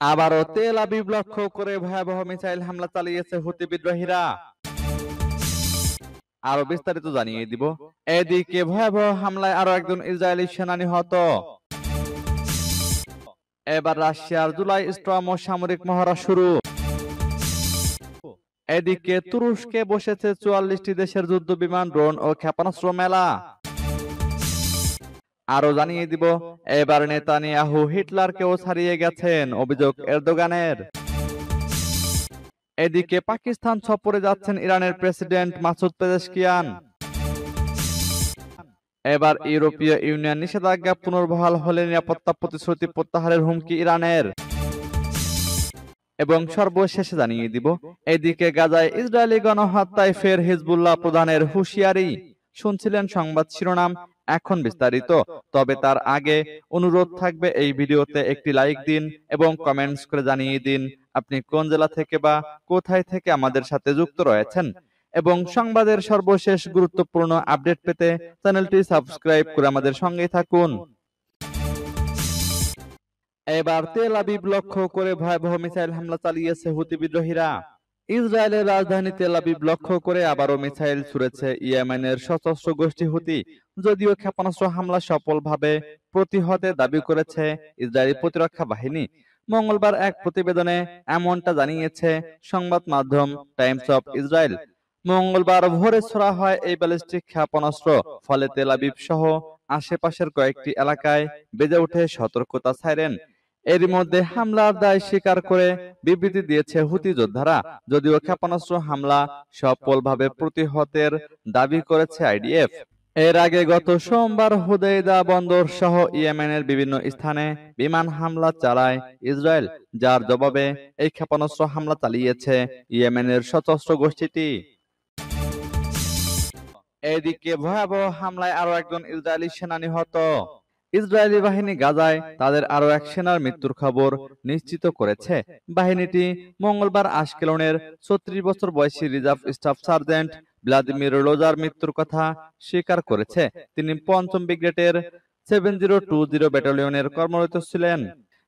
আবারও Tel Aviv লক্ষ্য করে ভয়াবহ মিসাইল হামলা চালিয়েছে হুতি বিদ্রোহীরা। আরো বিস্তারিত জানিয়ে দিব। এদিকে ভয়াবহ হামলায় আরো একজন ইসরায়েলি সেনা নিহত। এবার রাশিয়ার জুলাই স্টর্ম ও সামরিক মহড়া শুরু। এদিকে তুরস্কে বসেছে ৪৪টি দেশের যুদ্ধ বিমান, ড্রোন ও ক্ষেপণাস্ত্র মেলা। আরো জানিয়ে দিব, এবার নেতানিয়াহু হিটলারকেও ছাড়িয়ে গেছেন, অভিযোগ এরদোগানের। এদিকে পাকিস্তান সফরে যাচ্ছেন ইরানের প্রেসিডেন্ট মাসুদ পেজেশকিয়ান। এবার ইউরোপীয় ইউনিয়ন নিষেধাজ্ঞা পুনর্বহাল হলে নিরাপত্তা প্রতিশ্রুতি প্রত্যাহারের হুমকি ইরানের। এবং সর্বশেষে জানিয়ে দিব, এদিকে গাজায় ইসরায়েলি গণহত্যায় ফের হিজবুল্লাহ প্রধানের হুঁশিয়ারি। শুনছিলেন সংবাদ শিরোনাম, এখন বিস্তারিত। তবে তার আগে অনুরোধ থাকবে, এই ভিডিওতে একটি লাইক দিন এবং কমেন্টস করে জানিয়ে দিন আপনি কোন জেলা থেকে বা কোথায় থেকে আমাদের সাথে যুক্ত রয়েছেন। এবং সংবাদের সর্বশেষ গুরুত্বপূর্ণ আপডেট পেতে চ্যানেলটি সাবস্ক্রাইব করে আমাদের সঙ্গেই থাকুন। এবার তেল আবিব লক্ষ্য করে ভয়াবহ মিসাইল হামলা চালিয়েছে হুতি বিদ্রোহীরা। ইসরায়েলের রাজধানী তেল আবিব লক্ষ্য করে আবারও মিসাইল ছুড়েছে ইয়েমেনের সশস্ত্র গোষ্ঠী হুতি। যদিও ক্ষেপণাস্ত্র হামলা সফলভাবে প্রতিহতে দাবি করেছে ইসরায়েলি প্রতিরক্ষা বাহিনী। মঙ্গলবার এক প্রতিবেদনে এমনটা জানিয়েছে সংবাদ মাধ্যম টাইমস অফ ইসরায়েল। মঙ্গলবার ভোরে ছোড়া হয় এই ব্যালিস্টিক ক্ষেপণাস্ত্র, ফলে তেল আবিব সহ আশেপাশের কয়েকটি এলাকায় বেজে ওঠে সতর্কতা সাইরেন। এরই মধ্যে হামলার দায় স্বীকার করে বিবৃতি দিয়েছে হুতি যোদ্ধারা। যদিও ক্ষেপণাস্ত্র হামলা সফলভাবে প্রতিহতের দাবি করেছে আইডিএফ। এর আগে গত সোমবার হুদাইদা বন্দর সহ ইয়েমেনের বিভিন্ন স্থানে বিমান হামলা চালায় ইসরায়েল, যার জবাবে এই ক্ষেপণাস্ত্র হামলা চালিয়েছে ইয়েমেনের সশস্ত্র গোষ্ঠীটি। এদিকে ভয়াবহ হামলায় আরো একজন ইসরায়েলি সেনা নিহত। ইসরায়েলি বাহিনী গাজায় তাদের আরো এক সেনার মৃত্যুর খবর নিশ্চিত করেছে। বাহিনীটি মঙ্গলবার আশকেলনের ৩৬ বছর বয়সী reserve staff sergeant Vladimir loser মৃত্যুর কথা স্বীকার করেছে। তিনি ৫ম ব্রিগেডের ৭০২০ ব্যাটালিয়নের কর্মরত ছিলেন।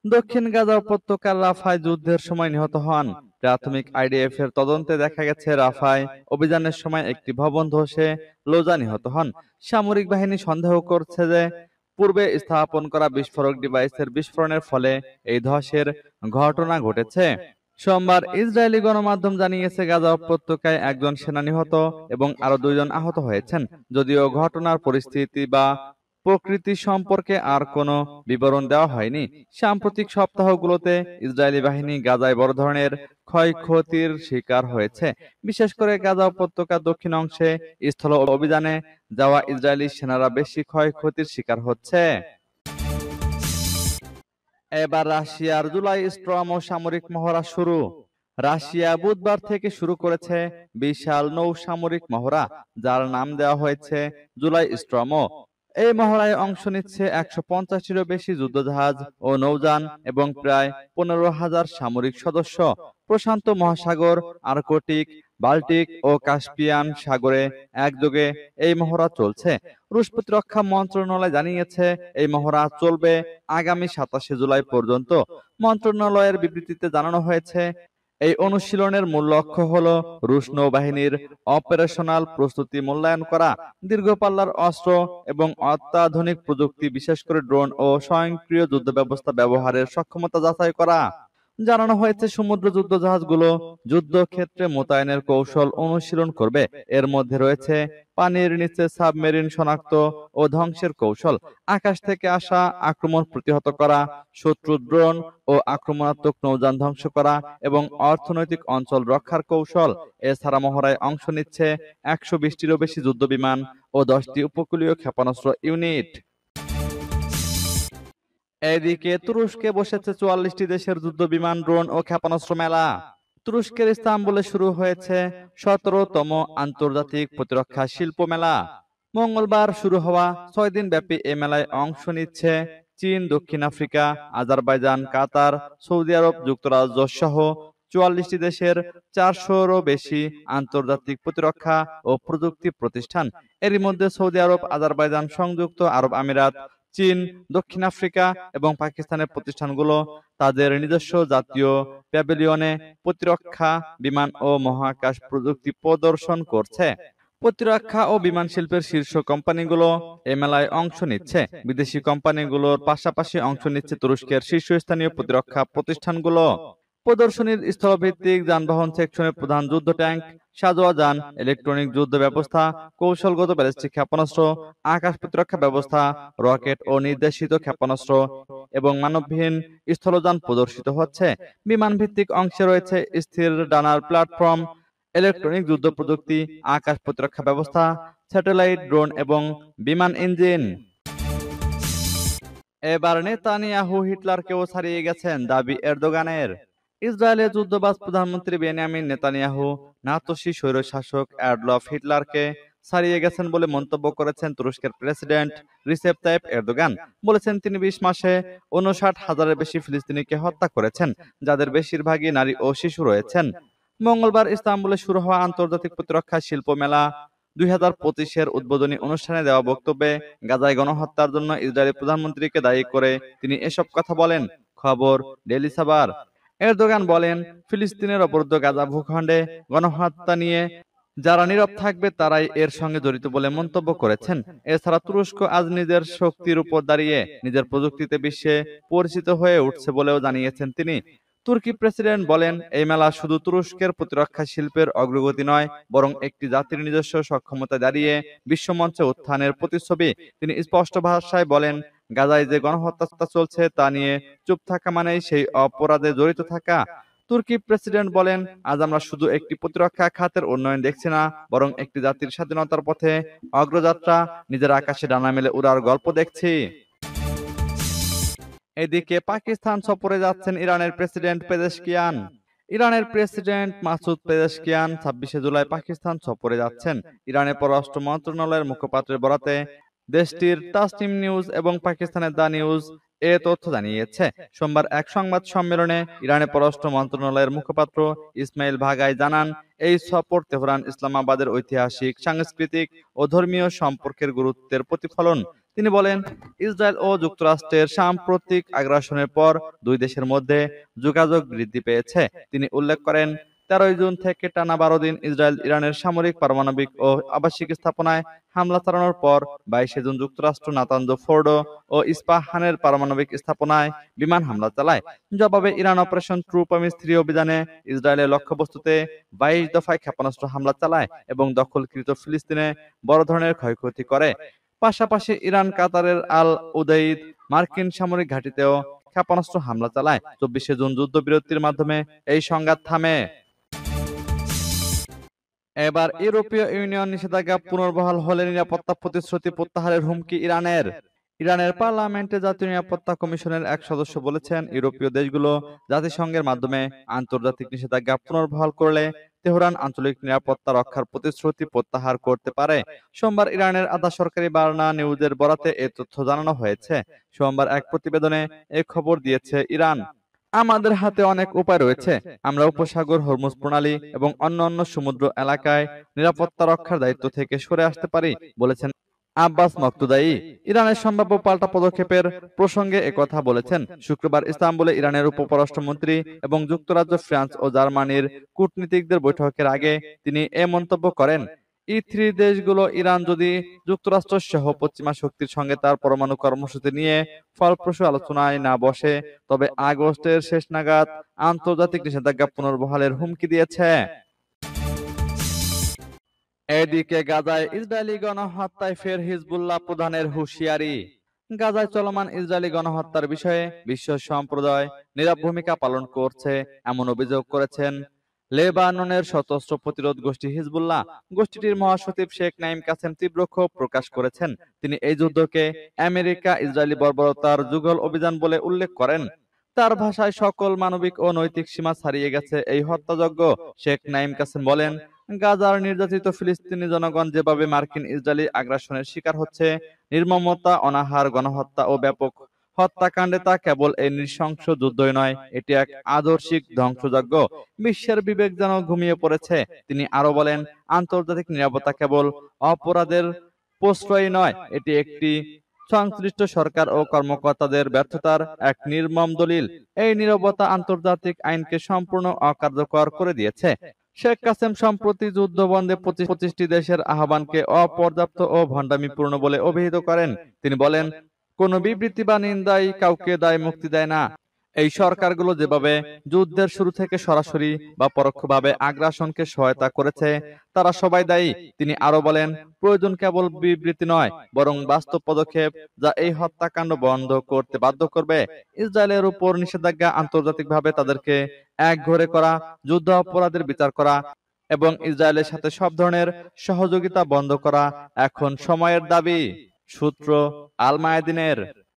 দক্ষিণ গাজা উপত্যকার রাফায় যুদ্ধের সময় নিহত হন। প্রাথমিক আইডিএফ এর তদন্তে দেখা গেছে, রাফায় অভিযানের সময় একটি ভবন ধসে লোজা নিহত হন। সামরিক বাহিনী সন্দেহ করছে যে পূর্বে স্থাপন করা বিস্ফোরক ডিভাইসের বিস্ফোরণের ফলে এই ধসের ঘটনা ঘটেছে। সোমবার ইসরায়েলি গণমাধ্যম জানিয়েছে, গাজা উপত্যকায় একজন সেনা নিহত এবং আরো ২ জন আহত হয়েছেন। যদিও ঘটনার পরিস্থিতি বা প্রকৃতি সম্পর্কে আর কোনো বিবরণ দেওয়া হয়নি। সাম্প্রতিক সপ্তাহগুলোতে ইসরায়েলি বাহিনী গাজায় বড় ধরনের ক্ষয়ক্ষতির শিকার হয়েছে। বিশেষ করে গাজা উপত্যকার দক্ষিণ অংশে স্থল অভিযানে যাওয়া ইসরায়েলি সেনারা বেশি ক্ষয়ক্ষতির শিকার হচ্ছে। এবার রাশিয়ার জুলাই স্টর্ম ও সামরিক মহড়া শুরু। রাশিয়া বুধবার থেকে শুরু করেছে বিশাল নৌ সামরিক মহড়া, যার নাম দেওয়া হয়েছে জুলাই স্টর্ম। এই মহড়ায় অংশ নিচ্ছে ১৫০টিরও বেশি যুদ্ধজাহাজ ও নৌযান এবং প্রায় ১৫,০০০ সামরিক সদস্য। প্রশান্ত মহাসাগর, আর্কটিক, বাল্টিক ও কাস্পিয়ান সাগরে একযোগে এই মহড়া চলছে। রুশ প্রতিরক্ষা মন্ত্রণালয় জানিয়েছে, এই মহড়া চলবে আগামী ২৭শে জুলাই পর্যন্ত। মন্ত্রণালয়ের বিবৃতিতে জানানো হয়েছে, এই অনুশীলনের মূল লক্ষ্য হল রুশ নৌবাহিনীর অপারেশনাল প্রস্তুতি মূল্যায়ন করা, দীর্ঘপাল্লার অস্ত্র এবং অত্যাধুনিক প্রযুক্তি বিশেষ করে ড্রোন ও স্বয়ংক্রিয় যুদ্ধ ব্যবস্থা ব্যবহারের সক্ষমতা যাচাই করা। জানানো হয়েছে, সমুদ্র যুদ্ধজাহাজগুলো যুদ্ধক্ষেত্রে মোতায়েনের কৌশল অনুশীলন করবে। এর মধ্যে রয়েছে পানির নিচে সাবমেরিন শনাক্ত ও ধ্বংসের কৌশল, আকাশ থেকে আসা আক্রমণ প্রতিহত করা, শত্রু ড্রোন ও আক্রমণাত্মক নৌযান ধ্বংস করা এবং অর্থনৈতিক অঞ্চল রক্ষার কৌশল। এছাড়া মহড়ায় অংশ নিচ্ছে ১২০টিরও বেশি যুদ্ধবিমান ও ১০টি উপকূলীয় ক্ষেপণাস্ত্র ইউনিট। এদিকে তুরস্কে বসেছে ৪৪টি দেশের যুদ্ধ বিমান, ড্রোন ও ক্ষেপণাস্ত্র মেলা। তুরস্কের ইস্তাম্বুলে শুরু হয়েছে ১৭তম আন্তর্জাতিক প্রতিরক্ষা শিল্প মেলা। মঙ্গলবার শুরু হওয়া ৬ দিন ব্যাপী এ মেলায় অংশ নিচ্ছে চীন, দক্ষিণ আফ্রিকা, আজারবাইজান, কাতার, সৌদি আরব, যুক্তরাজ্য সহ ৪৪টি দেশের ৪০০রও বেশি আন্তর্জাতিক প্রতিরক্ষা ও প্রযুক্তি প্রতিষ্ঠান। এরই মধ্যে সৌদি আরব, আজারবাইজান, সংযুক্ত আরব আমিরাত, চীন, দক্ষিণ আফ্রিকা এবং পাকিস্তানের প্রতিষ্ঠানগুলো তাদের নিজস্ব জাতীয় প্যাভিলিয়নে প্রতিরক্ষা, বিমান ও মহাকাশ প্রযুক্তি প্রদর্শন করছে। প্রতিরক্ষা ও বিমান শিল্পের শীর্ষ কোম্পানিগুলো এ মেলায় অংশ নিচ্ছে। বিদেশি কোম্পানিগুলোর পাশাপাশি অংশ নিচ্ছে তুরস্কের শীর্ষস্থানীয় প্রতিরক্ষা প্রতিষ্ঠানগুলো। প্রদর্শনীর স্থলভিত্তিক যানবাহন সেকশনে প্রধান যুদ্ধ ট্যাঙ্ক, সাঁজোয়া যান, ইলেকট্রনিক যুদ্ধ ব্যবস্থা, কৌশলগত ব্যালিস্টিক ক্ষেপণাস্ত্র, আকাশ প্রতিরক্ষা ব্যবস্থা, রকেট ও নির্দেশিত ক্ষেপণাস্ত্র এবং মানববিহীন স্থলযান প্রদর্শিত হচ্ছে। বিমান ভিত্তিক অংশে রয়েছে স্থির ডানার প্ল্যাটফর্ম, ইলেকট্রনিক যুদ্ধ প্রযুক্তি, আকাশ প্রতিরক্ষা ব্যবস্থা, স্যাটেলাইট, ড্রোন এবং বিমান ইঞ্জিন। এবার নেতানিয়াহু হিটলারকেও ছাড়িয়ে গেছেন, দাবি এরদোগানের। ইসরায়েলের যুদ্ধবাজ প্রধানমন্ত্রী বেনিয়ামিন নেতানিয়াহু নাতসি স্বৈরশাসক অ্যাডলফ হিটলারকে ছাড়িয়ে গেছেন বলে মন্তব্য করেছেন তুরস্কের প্রেসিডেন্ট রিসেপ তাইপ এরদোগান। বলেছেন তিনি 20 মাসে 59,000-এর বেশি ফিলিস্তিনিকে হত্যা করেছেন, যাদের বেশিরভাগই নারী ও শিশু রয়েছেন। মঙ্গলবার ইস্তাম্বুলে শুরু হওয়া আন্তর্জাতিক প্রতিরক্ষা শিল্প মেলা 2025-এর উদ্বোধনী অনুষ্ঠানে দেওয়া বক্তব্যে গাজায় গণহত্যার জন্য ইসরায়েলি প্রধানমন্ত্রীকে দায়ী করে তিনি এসব কথা বলেন। খবর ডেইলি সাবার। এরদোগান বলেন, ফিলিস্তিনের অবরুদ্ধ গাজা ভূখণ্ডে গণহত্যা নিয়ে যারা নীরব থাকবে তারাই এর সঙ্গে জড়িত বলে মন্তব্য করেছেন। এছাড়া তুরস্ক আজ নিজের শক্তির উপর দাঁড়িয়ে নিজের প্রযুক্তিতে বিশ্বে পরিচিত হয়ে উঠছে বলেও জানিয়েছেন তিনি। তুর্কি প্রেসিডেন্ট বলেন, এই মেলা শুধু তুরস্কের প্রতিরক্ষা শিল্পের অগ্রগতি নয়, বরং একটি জাতির নিজস্ব সক্ষমতায় দাঁড়িয়ে বিশ্বমঞ্চে উত্থানের প্রতিচ্ছবি। তিনি স্পষ্ট ভাষায় বলেন, গাজায় যে গণহত্যা চলছে তা নিয়ে চুপ থাকা মানেই সেই অপরাধে জড়িত থাকা। তুর্কি প্রেসিডেন্ট বলেন, আজ আমরা শুধু একটি প্রতিরক্ষা খাতের উন্নয়ন দেখছি না, বরং একটি জাতির স্বাধীনতার পথে অগ্রযাত্রা, নিজের আকাশে ডানা মেলে উড়ার গল্প দেখছি। এদিকে পাকিস্তান সফরে যাচ্ছেন ইরানের প্রেসিডেন্ট পেজেশকিয়ান। ইরানের প্রেসিডেন্ট মাসুদ পেজেশকিয়ান 26শে জুলাই পাকিস্তান সফরে যাচ্ছেন। ইরানের পররাষ্ট্র মন্ত্রণালয়ের মুখপাত্রের বরাতে দেশটির তাসনিম নিউজ এবং পাকিস্তানের দা নিউজ এ তথ্য জানিয়েছে। সোমবার এক সংবাদ সম্মেলনে ইরানের পররাষ্ট্র মন্ত্রণালয়ের মুখপাত্র ইসমাইল ভাগাই জানান, এই সফর তেহরান ইসলামাবাদের ঐতিহাসিক, সাংস্কৃতিক ও ধর্মীয় সম্পর্কের গুরুত্বের প্রতিফলন। তিনি বলেন, ইসরায়েল ও যুক্তরাষ্ট্রের সাম্প্রতিক আগ্রাসনের পর দুই দেশের মধ্যে যোগাযোগ বৃদ্ধি পেয়েছে। তিনি উল্লেখ করেন, 13 জুন থেকে টানা 12 দিন ইসরায়েল ইরানের সামরিক, পারমাণবিক ও আবাসিক স্থাপনায় হামলা চালানোর পর 22শে জুন যুক্তরাষ্ট্র নাতানজ, ফোর্ডো ও ইস্পাহানের পারমাণবিক স্থাপনায় বিমান হামলা চালায়। জবাবে ইরান অপারেশন ট্রু প্রমিস 3 অভিযানে ইসরায়েলের লক্ষ্যবস্তুতে 22 দফায় ক্ষেপণাস্ত্র হামলা চালায় এবং দখলকৃত ফিলিস্তিনে বড় ধরনের ক্ষয়ক্ষতি করে। পাশাপাশি ইরান কাতারের আল উদেইদ মার্কিন সামরিক ঘাঁটিতেও ক্ষেপণাস্ত্র হামলা চালায়। 24শে জুন যুদ্ধবিরতির মাধ্যমে এই সংঘাত থামে। এবার ইউরোপীয় ইউনিয়ন নিষেধাজ্ঞা পুনর্বহাল হলে নিরাপত্তা প্রতিশ্রুতি প্রত্যাহারের হুমকি ইরানের। ইরানের পার্লামেন্টে জাতীয় নিরাপত্তা কমিশনের এক সদস্য বলেছেন, ইউরোপীয় দেশগুলো জাতিসংঘের মাধ্যমে আন্তর্জাতিক নিষেধাজ্ঞা পুনর্বহাল করলে তেহরান আঞ্চলিক নিরাপত্তা রক্ষার প্রতিশ্রুতি প্রত্যাহার করতে পারে। সোমবার ইরানের আধা সরকারি বার্না নিউজের বরাতে এ তথ্য জানানো হয়েছে। সোমবার এক প্রতিবেদনে এ খবর দিয়েছে ইরান। আমাদের হাতে অনেক উপায় রয়েছে। আমরা উপসাগর, হরমুজ প্রণালী এবং অন্যান্য সমুদ্র এলাকায় নিরাপত্তা রক্ষার দায়িত্ব থেকে সরে আসতে পারি, বলেছেন আব্বাস মকতুদাই। ইরানের সম্ভাব্য পাল্টা পদক্ষেপের প্রসঙ্গে একথা বলেছেন শুক্রবার ইস্তাম্বুলে ইরানের উপপররাষ্ট্রমন্ত্রী এবং যুক্তরাজ্য, ফ্রান্স ও জার্মানির কূটনীতিকদের বৈঠকের আগে তিনি এ মন্তব্য করেন। E3 দেশগুলো ইরান যদি যুক্তরাষ্ট্র সহ পশ্চিমা শক্তির সঙ্গে তার পরমাণু কর্মসূচি নিয়ে ফলপ্রসূ আলোচনায় না বসে, তবে আগস্টের শেষ নাগাদ আন্তর্জাতিক নিষেধাজ্ঞা পুনর্বহালের হুমকি দিয়েছে। এদিকে গাজায় ইসরায়েলি গণহত্যায় ফের হিজবুল্লাহ প্রধানের হুঁশিয়ারি। গাজায় চলমান ইসরায়েলি গণহত্যার বিষয়ে বিশ্ব সম্প্রদায় নীরব ভূমিকা পালন করছে এমন অভিযোগ করেছেন লেবাননের সশস্ত্র প্রতিরোধ গোষ্ঠী হিজবুল্লাহ। গোষ্ঠীটির মহাসচিব শেখ নাঈম কাসেম তীব্র ক্ষোভ প্রকাশ করেছেন। তিনি এই যুদ্ধকে আমেরিকা ইসরায়েলি বর্বরতার যুগল অভিযান বলে উল্লেখ করেন। তার ভাষায়, সকল মানবিক ও নৈতিক সীমা ছাড়িয়ে গেছে এই হত্যাযজ্ঞ। শেখ নাঈম কাসেম বলেন, গাজার নির্যাতিত ফিলিস্তিনি জনগণ যেভাবে মার্কিন ইসরায়েলি আগ্রাসনের শিকার হচ্ছে, নির্মমতা, অনাহার, গণহত্যা ও ব্যাপক হত্যাকাণ্ডে, তা কেবল এই নৃশংস যুদ্ধই নয়, এটি এক আদর্শিক ধ্বংসযজ্ঞ। বিশ্বের বিবেক যেন ঘুমিয়ে পড়েছে। তিনি আরো বলেন, আন্তর্জাতিক নিরাপত্তা কেবল অপরাধের প্রশ্রয় নয়, এটি একটি সংশ্লিষ্ট সরকার ও কর্মকর্তাদের ব্যর্থতার এক নির্মম দলিল। এই নীরবতা আন্তর্জাতিক আইনকে সম্পূর্ণ অকার্যকর করে দিয়েছে। শেখ কাসেম সম্প্রতি যুদ্ধবন্ধে 25টি দেশের আহ্বানকে অপর্যাপ্ত ও ভণ্ডামিপূর্ণ বলে অভিহিত করেন। তিনি বলেন, কোনো বিবৃতি বা নিন্দাই কাউকে দায় মুক্তি দেয় না। এই সরকারগুলো যেভাবে যুদ্ধের শুরু থেকে সরাসরি বা পরোক্ষভাবে আগ্রাসনকে সহায়তা করেছে, তারা সবাই দায়ী। তিনি আরো বলেন, প্রয়োজন কেবল বিবৃতি নয়, বরং বাস্তব পদক্ষেপ, যা এই হত্যাকাণ্ড বন্ধ করতে বাধ্য করবে। ইসরায়েলের উপর নিষেধাজ্ঞা, আন্তর্জাতিকভাবে তাদেরকে একঘরে করা, যুদ্ধ অপরাধের বিচার করা এবং ইসরায়েলের সাথে সব ধরনের সহযোগিতা বন্ধ করা এখন সময়ের দাবি। সূত্র আল মায়াদিনের।